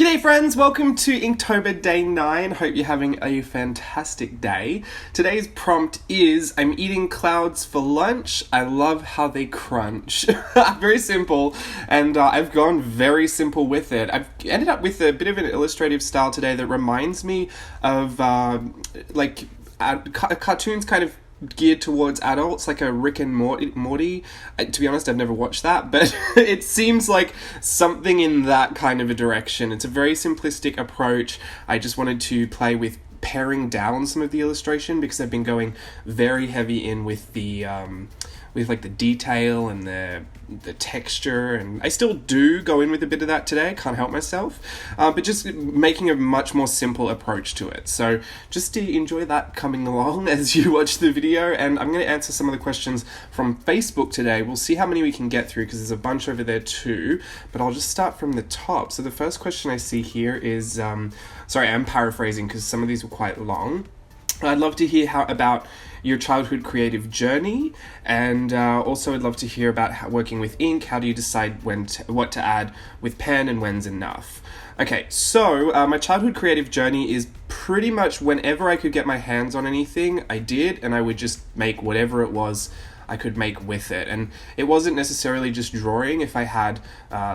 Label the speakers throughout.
Speaker 1: G'day friends, welcome to Inktober day 9. Hope you're having a fantastic day. Today's prompt is, I'm eating clouds for lunch. I love how they crunch. Very simple, and I've gone very simple with it. I've ended up with a bit of an illustrative style today that reminds me of cartoons kind of geared towards adults, like a Rick and Morty. To be honest, I've never watched that, but it seems like something in that kind of a direction. It's a very simplistic approach. I just wanted to play with paring down some of the illustration because I've been going very heavy in with the the detail and the texture, and I still do go in with a bit of that today, can't help myself, but just making a much more simple approach to it. So just to enjoy that coming along as you watch the video, and I'm going to answer some of the questions from Facebook today. We'll see how many we can get through because there's a bunch over there too, but I'll just start from the top. So the first question I see here is, sorry, I'm paraphrasing because some of these were quite long. I'd love to hear about your childhood creative journey, and also I'd love to hear about working with ink. How do you decide what to add with pen and when's enough? Okay, so my childhood creative journey is pretty much whenever I could get my hands on anything, I did, and I would just make whatever it was I could make with it. And it wasn't necessarily just drawing. If I had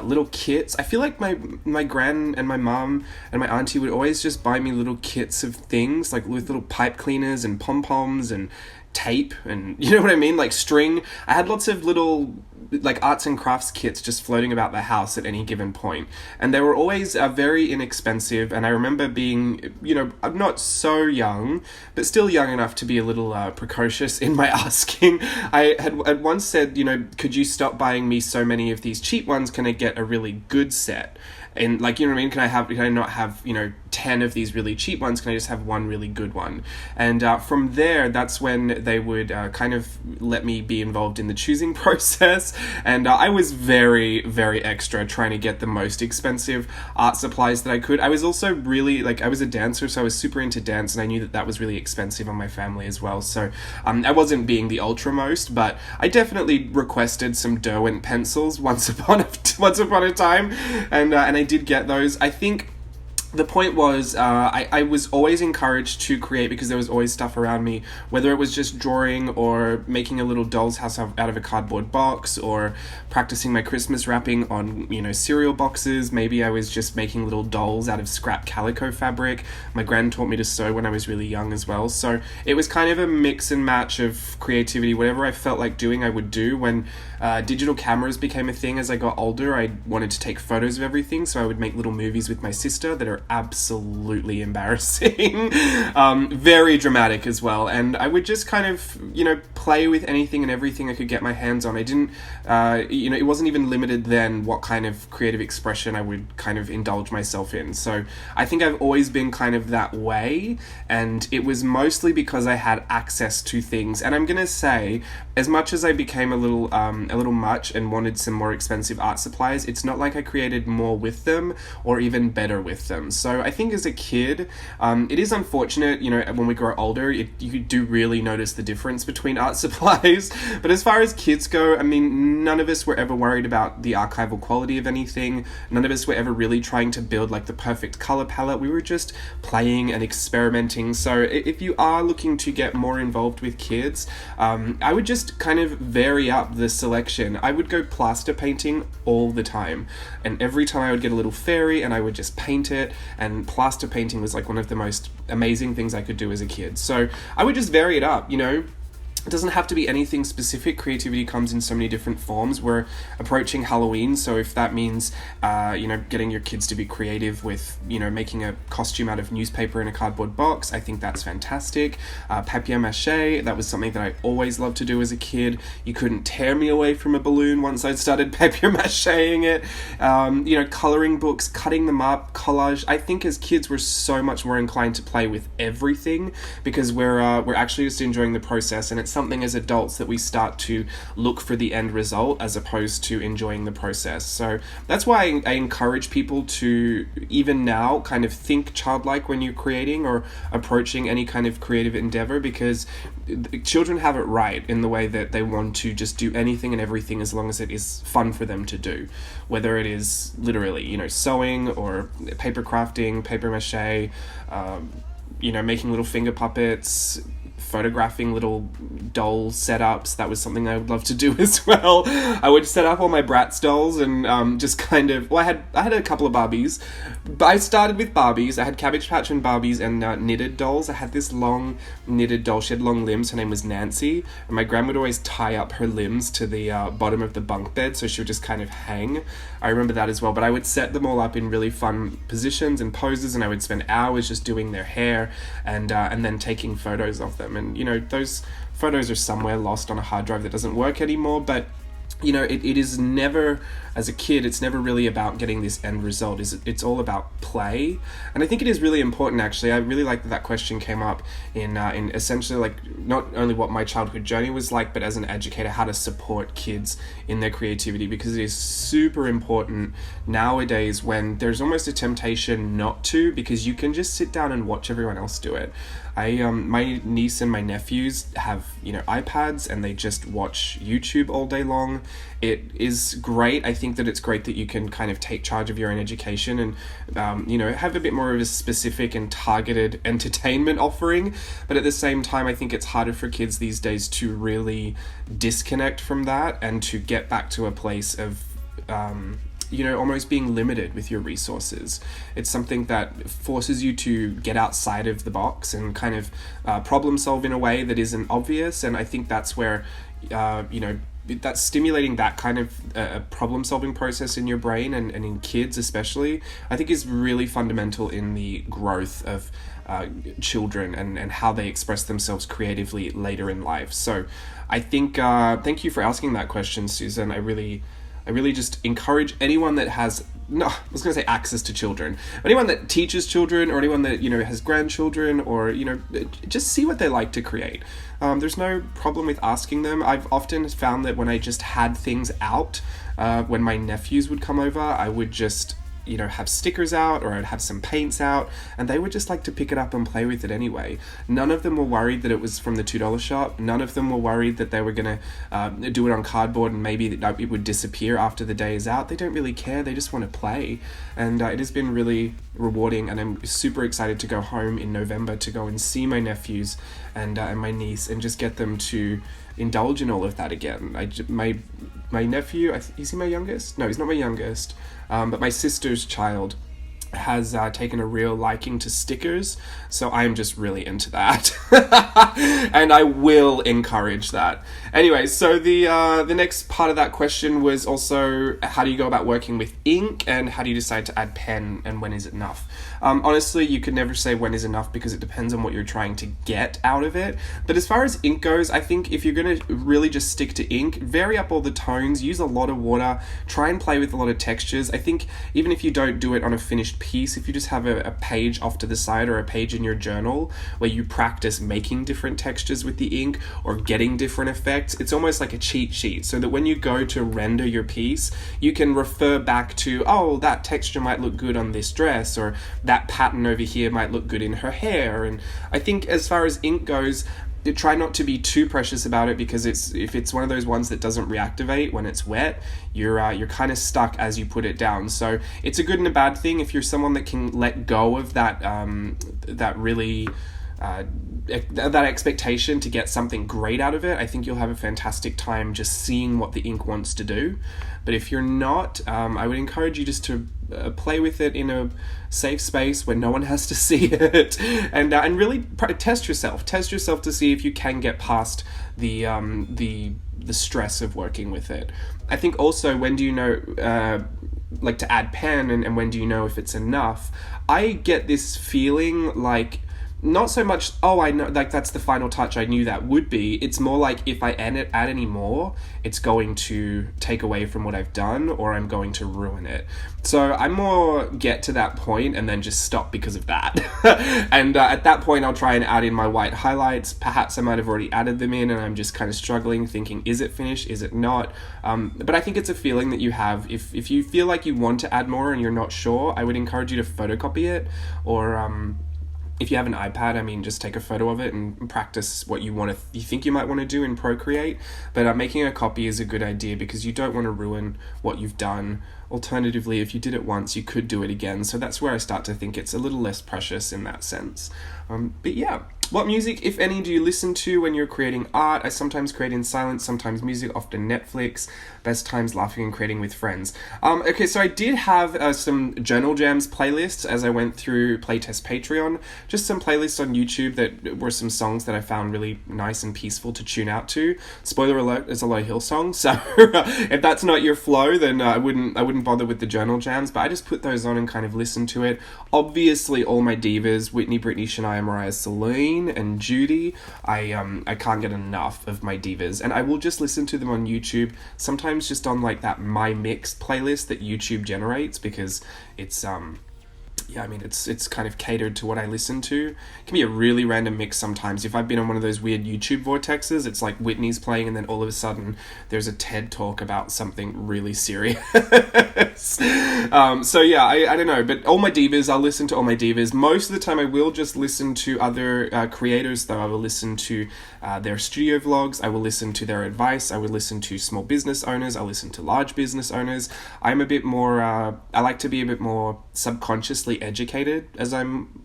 Speaker 1: little kits, I feel like my gran and my mum and my auntie would always just buy me little kits of things, like with little pipe cleaners and pom-poms and tape and, you know what I mean, like string. I had lots of little like arts and crafts kits just floating about the house at any given point, and they were always very inexpensive. And I remember being, I'm not so young, but still young enough to be a little precocious in my asking. I had once said, could you stop buying me so many of these cheap ones? Can I get a really good set? And like, you know what I mean? Can I not have, 10 of these really cheap ones? Can I just have one really good one? And from there, that's when they would kind of let me be involved in the choosing process. And I was very, very extra trying to get the most expensive art supplies that I could. I was also really, I was a dancer, so I was super into dance, and I knew that was really expensive on my family as well. So I wasn't being the ultra-most, but I definitely requested some Derwent pencils once upon a time, and I did get those. I think the point was, I was always encouraged to create because there was always stuff around me, whether it was just drawing or making a little doll's house out of a cardboard box, or practicing my Christmas wrapping on, cereal boxes. Maybe I was just making little dolls out of scrap calico fabric. My gran taught me to sew when I was really young as well. So it was kind of a mix and match of creativity. Whatever I felt like doing, I would do. When digital cameras became a thing as I got older, I wanted to take photos of everything, so I would make little movies with my sister that are absolutely embarrassing, very dramatic as well, and I would just kind of, play with anything and everything I could get my hands on. I didn't, it wasn't even limited then what kind of creative expression I would kind of indulge myself in. So I think I've always been kind of that way, and it was mostly because I had access to things. And I'm gonna say, as much as I became a little much and wanted some more expensive art supplies, it's not like I created more with them or even better with them. So I think as a kid, it is unfortunate, when we grow older, you do really notice the difference between art supplies. But as far as kids go, I mean, none of us were ever worried about the archival quality of anything. None of us were ever really trying to build the perfect color palette. We were just playing and experimenting. So if you are looking to get more involved with kids, I would just kind of vary up the selection. I would go plaster painting all the time, and every time I would get a little fairy and I would just paint it, and plaster painting was one of the most amazing things I could do as a kid. So I would just vary it up, It doesn't have to be anything specific. Creativity comes in so many different forms. We're approaching Halloween, so if that means, getting your kids to be creative with, making a costume out of newspaper in a cardboard box, I think that's fantastic. Papier-mâché, that was something that I always loved to do as a kid. You couldn't tear me away from a balloon once I'd started papier-mâchéing it. Coloring books, cutting them up, collage. I think as kids we're so much more inclined to play with everything because we're actually just enjoying the process, and it's something as adults that we start to look for the end result as opposed to enjoying the process. So that's why I encourage people to, even now, kind of think childlike when you're creating or approaching any kind of creative endeavor, because children have it right in the way that they want to just do anything and everything as long as it is fun for them to do, whether it is literally, sewing or paper crafting, paper mache, making little finger puppets, photographing little doll setups. That was something I would love to do as well. I would set up all my Bratz dolls and just kind of, I had a couple of Barbies, but I started with Barbies. I had Cabbage Patch and Barbies and knitted dolls. I had this long knitted doll. She had long limbs. Her name was Nancy, and my grandma would always tie up her limbs to the bottom of the bunk bed, so she would just kind of hang. I remember that as well, but I would set them all up in really fun positions and poses, and I would spend hours just doing their hair and then taking photos of them. And those photos are somewhere lost on a hard drive that doesn't work anymore, but it is never, as a kid, it's never really about getting this end result. It's all about play. And I think it is really important, actually. I really like that question came up in essentially, like, not only what my childhood journey was like, but as an educator, how to support kids in their creativity, because it is super important nowadays when there's almost a temptation not to, because you can just sit down and watch everyone else do it. My niece and my nephews have, iPads, and they just watch YouTube all day long. It is great. I think that it's great that you can kind of take charge of your own education and, have a bit more of a specific and targeted entertainment offering. But at the same time, I think it's harder for kids these days to really disconnect from that and to get back to a place of, almost being limited with your resources. It's something that forces you to get outside of the box and kind of problem solve in a way that isn't obvious. And I think that's where, that's stimulating that kind of problem solving process in your brain and in kids especially, I think is really fundamental in the growth of children and how they express themselves creatively later in life. So I think, thank you for asking that question, Susan. I really just encourage anyone that has, access to children, anyone that teaches children, or anyone that, has grandchildren, or, just see what they like to create. There's no problem with asking them. I've often found that when I just had things out, when my nephews would come over, I would just, have stickers out, or I'd have some paints out, and they would just like to pick it up and play with it anyway. None of them were worried that it was from the $2 shop. None of them were worried that they were going to do it on cardboard and maybe it would disappear after the day is out. They don't really care. They just want to play. And it has been really rewarding, and I'm super excited to go home in November to go and see my nephews and my niece and just get them to indulge in all of that again. My nephew, is he my youngest? No, he's not my youngest. But my sister's child has taken a real liking to stickers, so I am just really into that. And I will encourage that. Anyway, so the next part of that question was also, how do you go about working with ink, and how do you decide to add pen, and when is it enough? Honestly, you could never say when is enough, because it depends on what you're trying to get out of it. But as far as ink goes, I think if you're going to really just stick to ink, vary up all the tones, use a lot of water, try and play with a lot of textures. I think even if you don't do it on a finished piece, if you just have a page off to the side, or a page in your journal where you practice making different textures with the ink or getting different effects, it's almost like a cheat sheet, so that when you go to render your piece, you can refer back to, oh, that texture might look good on this dress, or that pattern over here might look good in her hair. And I think as far as ink goes, try not to be too precious about it, because if it's one of those ones that doesn't reactivate when it's wet, you're kind of stuck as you put it down. So it's a good and a bad thing. If you're someone that can let go of that that expectation to get something great out of it, I think you'll have a fantastic time just seeing what the ink wants to do. But if you're not, I would encourage you just to play with it in a safe space where no one has to see it, and really test yourself to see if you can get past the stress of working with it. I think also, when do you know like to add pen, and when do you know if it's enough? I get this feeling like not so much, oh, I know, like, that's the final touch, I knew that would be. It's more like, if I add any more, it's going to take away from what I've done, or I'm going to ruin it. So I more get to that point and then just stop because of that. And at that point, I'll try and add in my white highlights. Perhaps I might have already added them in and I'm just kind of struggling, thinking, is it finished, is it not? But I think it's a feeling that you have. If you feel like you want to add more and you're not sure, I would encourage you to photocopy it, or if you have an iPad, I mean, just take a photo of it and practice what you think you might want to do in Procreate. But making a copy is a good idea, because you don't want to ruin what you've done. Alternatively, if you did it once, you could do it again. So that's where I start to think it's a little less precious in that sense. But yeah, what music, if any, do you listen to when you're creating art? I sometimes create in silence, sometimes music, often Netflix. Best times laughing and creating with friends. Okay, so I did have some Journal Jams playlists as I went through Playtest Patreon. Just some playlists on YouTube that were some songs that I found really nice and peaceful to tune out to. Spoiler alert, it's a Low Hill song, so if that's not your flow, then I wouldn't bother with the Journal Jams, but I just put those on and kind of listen to it. Obviously, all my divas, Whitney, Britney, Shania, Mariah, Celine, and Judy, I can't get enough of my divas, and I will just listen to them on YouTube, sometimes just on like that My Mix playlist that YouTube generates, because it's it's kind of catered to what I listen to. It can be a really random mix sometimes. If I've been on one of those weird YouTube vortexes, it's like Whitney's playing and then all of a sudden there's a TED talk about something really serious. So yeah, I don't know, but all my divas, I'll listen to all my divas. Most of the time I will just listen to other creators, though. I will listen to their studio vlogs, I will listen to their advice, I will listen to small business owners, I'll listen to large business owners. I'm a bit more, I like to be a bit more subconsciously educated as I'm,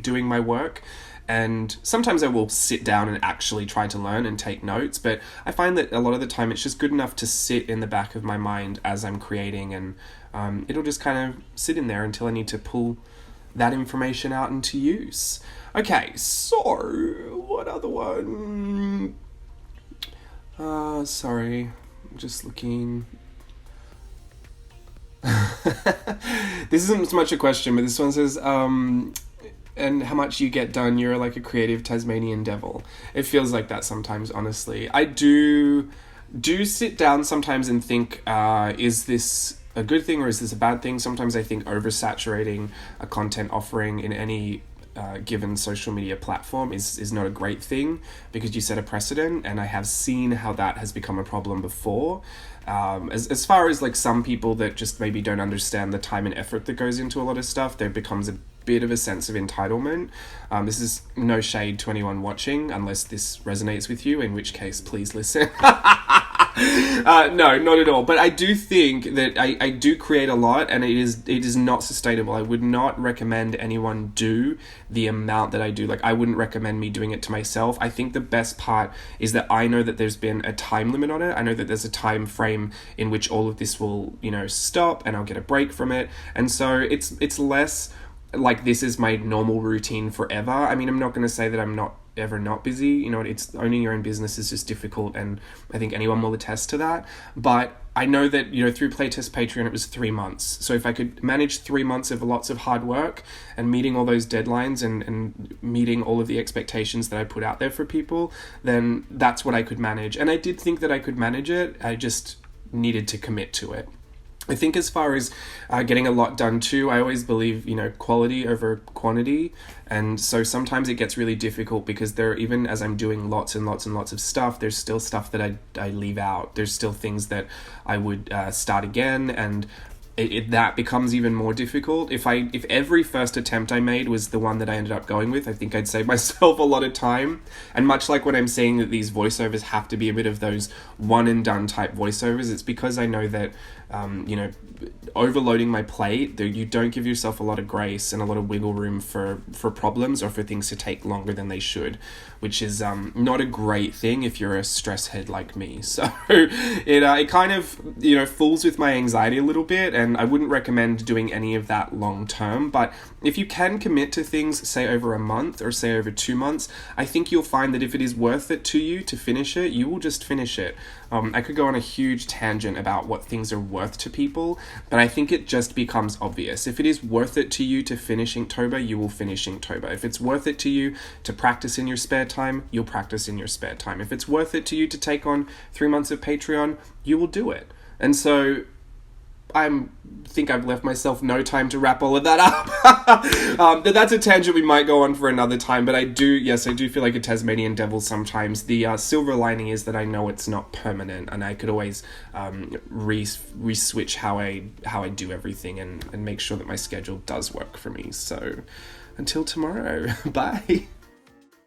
Speaker 1: doing my work. And sometimes I will sit down and actually try to learn and take notes, but I find that a lot of the time it's just good enough to sit in the back of my mind as I'm creating, and it'll just kind of sit in there until I need to pull that information out into use. Okay, so what other one? Sorry, I'm just looking. This isn't so much a question, but this one says, and how much you get done, you're like a creative Tasmanian devil. It feels like that sometimes, honestly. I do sit down sometimes and think, is this a good thing or is this a bad thing? Sometimes I think oversaturating a content offering in any given social media platform is not a great thing, because you set a precedent, and I have seen how that has become a problem before. As far as like some people that just maybe don't understand the time and effort that goes into a lot of stuff, there becomes a bit of a sense of entitlement. This is no shade to anyone watching, unless this resonates with you, in which case please listen. No, not at all. But I do think that I do create a lot, and it is not sustainable. I would not recommend anyone do the amount that I do. Like, I wouldn't recommend me doing it to myself. I think the best part is that I know that there's been a time limit on it. I know that there's a time frame in which all of this will, stop, and I'll get a break from it. And so it's less like this is my normal routine forever. I mean, I'm not going to say that I'm not ever not busy. It's owning your own business is just difficult, and I think anyone will attest to that. But I know that, through Playtest Patreon, it was 3 months. So if I could manage 3 months of lots of hard work and meeting all those deadlines and meeting all of the expectations that I put out there for people, then that's what I could manage. And I did think that I could manage it. I just needed to commit to it. I think as far as getting a lot done too, I always believe, quality over quantity. And so sometimes it gets really difficult, because even as I'm doing lots and lots and lots of stuff, there's still stuff that I leave out. There's still things that I would start again, and that becomes even more difficult. If every first attempt I made was the one that I ended up going with, I think I'd save myself a lot of time. And much like when I'm saying that these voiceovers have to be a bit of those one and done type voiceovers, it's because I know that overloading my plate, you don't give yourself a lot of grace and a lot of wiggle room for problems or for things to take longer than they should, which is not a great thing if you're a stress head like me. So it kind of fools with my anxiety a little bit, and I wouldn't recommend doing any of that long term. But if you can commit to things, say over a month or say over 2 months, I think you'll find that if it is worth it to you to finish it, you will just finish it. I could go on a huge tangent about what things are worth to people, but I think it just becomes obvious. If it is worth it to you to finish Inktober, you will finish Inktober. If it's worth it to you to practice in your spare time, you'll practice in your spare time. If it's worth it to you to take on 3 months of Patreon, you will do it. And so think I've left myself no time to wrap all of that up. But that's a tangent we might go on for another time. But I do feel like a Tasmanian devil sometimes. The silver lining is that I know it's not permanent, and I could always re-switch how I do everything and make sure that my schedule does work for me. So until tomorrow, bye.